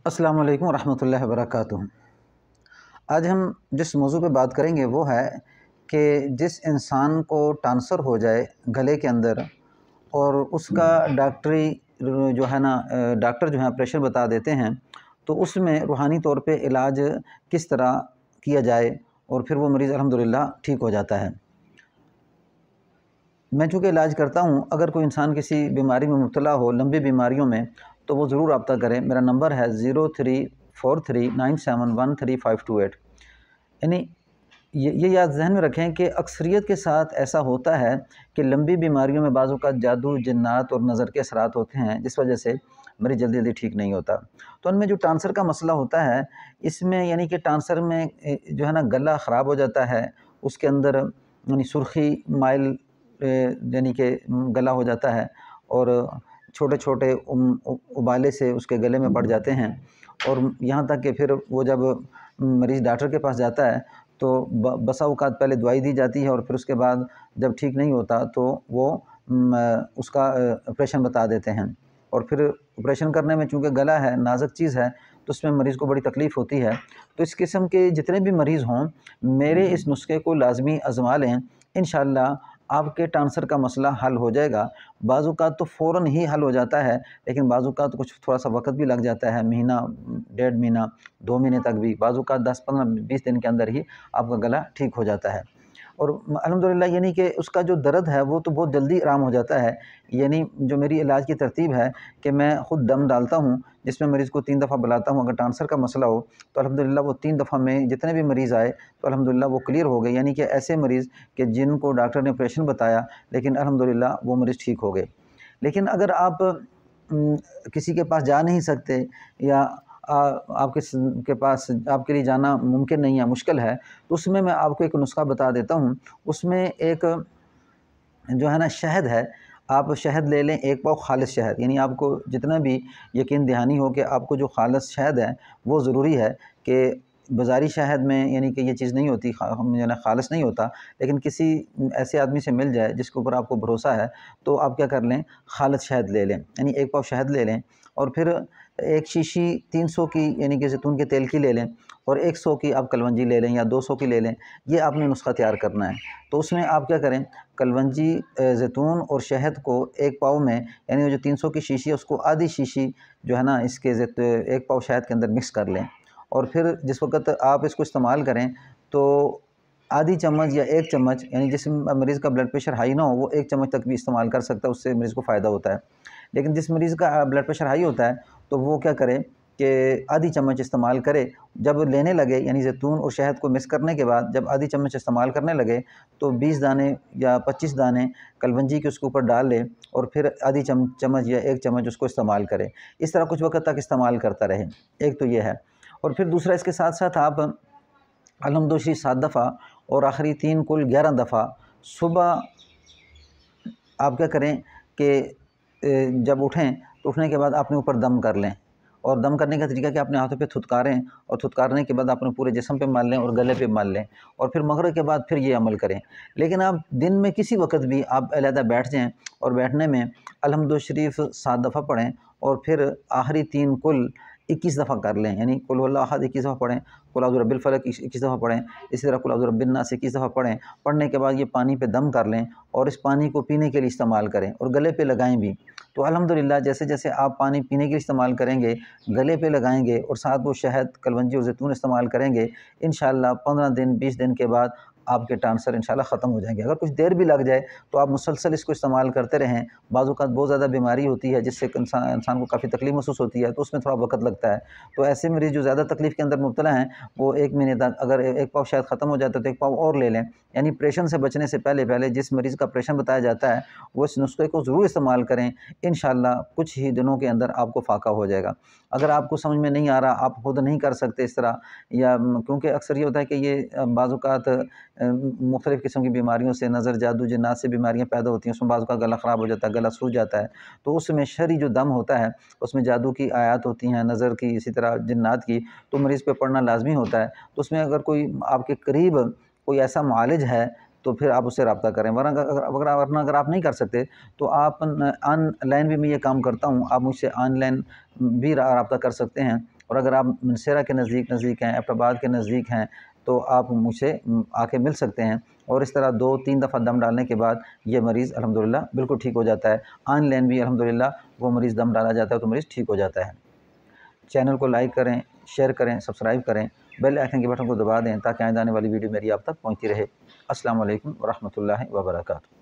अस्सलाम वालेकुम रहमतुल्लाहि व बरकातुहू। आज हम जिस मौजू पे बात करेंगे वो है कि जिस इंसान को ट्रांसफ़र हो जाए गले के अंदर और उसका डॉक्टरी जो है ना डॉक्टर जो है ऑपरेशन बता देते हैं, तो उसमें रूहानी तौर पे इलाज किस तरह किया जाए और फिर वो मरीज़ अल्हम्दुलिल्लाह ठीक हो जाता है। मैं चूँकि इलाज करता हूँ, अगर कोई इंसान किसी बीमारी में मुब्तला हो, लंबी बीमारियों में, तो वो ज़रूर रब्ता करें। मेरा नंबर है 0343971358। यानी ये याद ज़हन में रखें कि अक्सरियत के साथ ऐसा होता है कि लंबी बीमारियों में बाज़ औक़ात जादू, जिन्नात और नज़र के असरात होते हैं, जिस वजह से मरीज़ जल्दी-जल्दी ठीक नहीं होता। तो उनमें जो ट्रांसफ़र का मसला होता है, इसमें यानी कि ट्रांसफ़र में जो है ना गला ख़राब हो जाता है, उसके अंदर यानी सुर्ख़ी माइल यानी कि गला हो जाता है और छोटे-छोटे उबाले से उसके गले में पड़ जाते हैं और यहाँ तक कि फिर वो जब मरीज़ डॉक्टर के पास जाता है तो बसा औक़ात पहले दवाई दी जाती है और फिर उसके बाद जब ठीक नहीं होता तो वो उसका ऑपरेशन बता देते हैं। और फिर ऑपरेशन करने में चूँकि गला है, नाज़ुक चीज़ है, तो उसमें मरीज़ को बड़ी तकलीफ़ होती है। तो इस किस्म के जितने भी मरीज़ हों, मेरे इस नुस्खे को लाज़मी आज़मा लें, इंशाअल्लाह आपके ट्रांसफ़र का मसला हल हो जाएगा। बाज़ औक़ात तो फ़ौरन ही हल हो जाता है, लेकिन बाज़ औक़ात कुछ थोड़ा-सा वक़्त भी लग जाता है, महीना, डेढ़ महीना, 2 महीने तक भी, बाज़ औक़ात 10, 15, 20 दिन के अंदर ही आपका गला ठीक हो जाता है। और अल्हम्दुलिल्लाह यानी कि उसका जो दर्द है वो तो बहुत जल्दी आराम हो जाता है। यानी जो मेरी इलाज की तरतीब है कि मैं ख़ुद दम डालता हूँ, जिसमें मरीज़ को 3 दफ़ा बुलाता हूँ। अगर ट्रांसफ़र का मसला हो तो अल्हम्दुलिल्लाह वो 3 दफ़ा में जितने भी मरीज़ आए तो अल्हम्दुलिल्लाह वो क्लियर हो गए। यानी कि ऐसे मरीज़ कि जिनको डॉक्टर ने ऑपरेशन बताया, लेकिन अल्हम्दुलिल्लाह वो मरीज़ ठीक हो गए। लेकिन अगर आप किसी के पास जा नहीं सकते या आपके पास आपके लिए जाना मुमकिन नहीं है, मुश्किल है, तो उसमें मैं आपको एक नुस्ख़ा बता देता हूँ। उसमें एक जो है ना शहद है, आप शहद ले लें, 1 पाव ख़ालिस शहद, यानी आपको जितना भी यकीन दहानी हो कि आपको जो ख़ालिस शहद है वो ज़रूरी है कि बाज़ारी शहद में यानी कि ये चीज़ नहीं होती, ख़ालिस नहीं होता, लेकिन किसी ऐसे आदमी से मिल जाए जिसके ऊपर आपको भरोसा है, तो आप क्या कर लें, ख़ालिस शहद ले लें, यानी 1 पाव शहद ले लें और फिर 1 शीशी 300 की यानी कि ज़ैतून के तेल की ले लें और 100 की आप कलवंजी ले लें या 200 की ले लें। ये आपने नुस्ख़ा तैयार करना है। तो उसमें आप क्या करें, कलवंजी, ज़ैतून और शहद को 1 पाव में, यानी वो जो 300 की शीशी है उसको आधी शीशी जो है ना इसके 1 पाव शहद के अंदर मिक्स कर लें और फिर जिस वक़्त आप इसको इस्तेमाल करें तो आधी चम्मच या 1 चम्मच, यानी जिस मरीज़ का ब्लड प्रेशर हाई ना हो वो 1 चम्मच तक भी इस्तेमाल कर सकता है, उससे मरीज़ को फ़ायदा होता है। लेकिन जिस मरीज़ का ब्लड प्रेशर हाई होता है तो वो क्या करे कि आधी चम्मच इस्तेमाल करे। जब लेने लगे यानी ज़ैतून और शहद को मिक्स करने के बाद जब आधी चम्मच इस्तेमाल करने लगे तो 20 दाने या 25 दाने कलवंजी के उसके ऊपर डाल लें और फिर आधी चम्मच या 1 चम्मच उसको इस्तेमाल करें। इस तरह कुछ वक़्त तक इस्तेमाल करता रहे। एक तो ये है और फिर दूसरा इसके साथ-साथ आप अलहम्दु शरीफ 7 दफ़ा और आखिरी 3 कुल 11 दफ़ा सुबह आप क्या करें कि जब उठें तो उठने के बाद अपने ऊपर दम कर लें और दम करने का तरीका कि अपने हाथों पे थुतकारें और थुतकारने के बाद अपने पूरे जिस्म पे मल लें और गले पे मल लें और फिर मगरिब के बाद फिर ये अमल करें। लेकिन आप दिन में किसी वक़्त भी आप अलहदा बैठ जाएँ और बैठने में अलहम्दु शरीफ 7 दफ़ा पढ़ें और फिर आखिरी 3 कुल 21 दफ़ा कर लें, यानी कुल हुवल्लाहु अहद 21 दफ़ा पढ़ें, कुल औज़ु बिरब्बिल फलक 21 दफ़ा पढ़ें, इसी तरह कुल औज़ु बिरब्बिन नास 21 दफ़ा पढ़ें। पढ़ने के बाद ये पानी पे दम कर लें और इस पानी को पीने के लिए इस्तेमाल करें और गले पे लगाएँ भी। तो अल्हम्दुलिल्लाह जैसे-जैसे आप पानी पीने के लिए इस्तेमाल करेंगे, गले पे लगाएँगे और साथ वो शहद, कलवंजी और ज़ैतून इस्तेमाल करेंगे, इंशाअल्लाह 15 दिन, 20 दिन के बाद आपके ट्रांसफ़र इंशाअल्लाह ख़त्म हो जाएँगे। अगर कुछ देर भी लग जाए तो आप मुसलसल इसको इस्तेमाल करते रहें। बाज़ औक़ात बहुत ज़्यादा बीमारी होती है जिससे इंसान को काफ़ी तकलीफ़ महसूस होती है, तो उसमें थोड़ा वक़्त लगता है। तो ऐसे मरीज़ जो ज़्यादा तकलीफ़ के अंदर मुब्तला हैं, वो 1 महीने तक अगर 1 पाव शहद ख़त्म हो जाता है तो 1 पाव और ले लें। यानी ऑपरेशन से बचने से पहले जिस मरीज़ का ऑपरेशन बताया जाता है, वो इस नुस्खे को ज़रूर इस्तेमाल करें। इंशाअल्लाह कुछ ही दिनों के अंदर आपको फ़ाक़ा हो जाएगा। अगर आपको समझ में नहीं आ रहा, आप खुद नहीं कर सकते इस तरह या क्योंकि अक्सर ये होता है कि ये बाज़ औक़ात मुख़्तलिफ़ किस्म की बीमारियों से, नज़र, जादू, जिन्नात से बीमारियाँ पैदा होती हैं, उसमें बाज़ औक़ात गला ख़राब हो जाता है, गला सूज जाता है। तो उसमें शरई जो दम होता है, उसमें जादू की आयात होती हैं, नज़र की, इसी तरह जिन्नात की, तो मरीज़ पे पढ़ना लाज़मी होता है। तो उसमें अगर कोई आपके करीब कोई ऐसा मुआलिज है तो फिर आप उससे रब्ता करें, वरना अगर आप नहीं कर सकते तो आप ऑनलाइन भी मैं ये काम करता हूँ, आप मुझसे ऑनलाइन भी रब्ता कर सकते हैं और अगर आप मनसेरा के नज़दीक हैं, एबटाबाद के नज़दीक हैं, तो आप मुझसे आके मिल सकते हैं। और इस तरह 2-3 दफ़ा दम डालने के बाद ये मरीज़ अल्हम्दुलिल्लाह बिल्कुल ठीक हो जाता है। ऑनलाइन भी अल्हम्दुलिल्लाह वो मरीज़ दम डाला जाता है तो मरीज़ ठीक हो जाता है। चैनल को लाइक करें, शेयर करें, सब्सक्राइब करें, बेल आइकन के बटन को दबा दें ताकि आने वाली वीडियो मेरी आप तक पहुँचती रहे। अस्सलामु अलैकुम व रहमतुल्लाहि व बरकातुहू।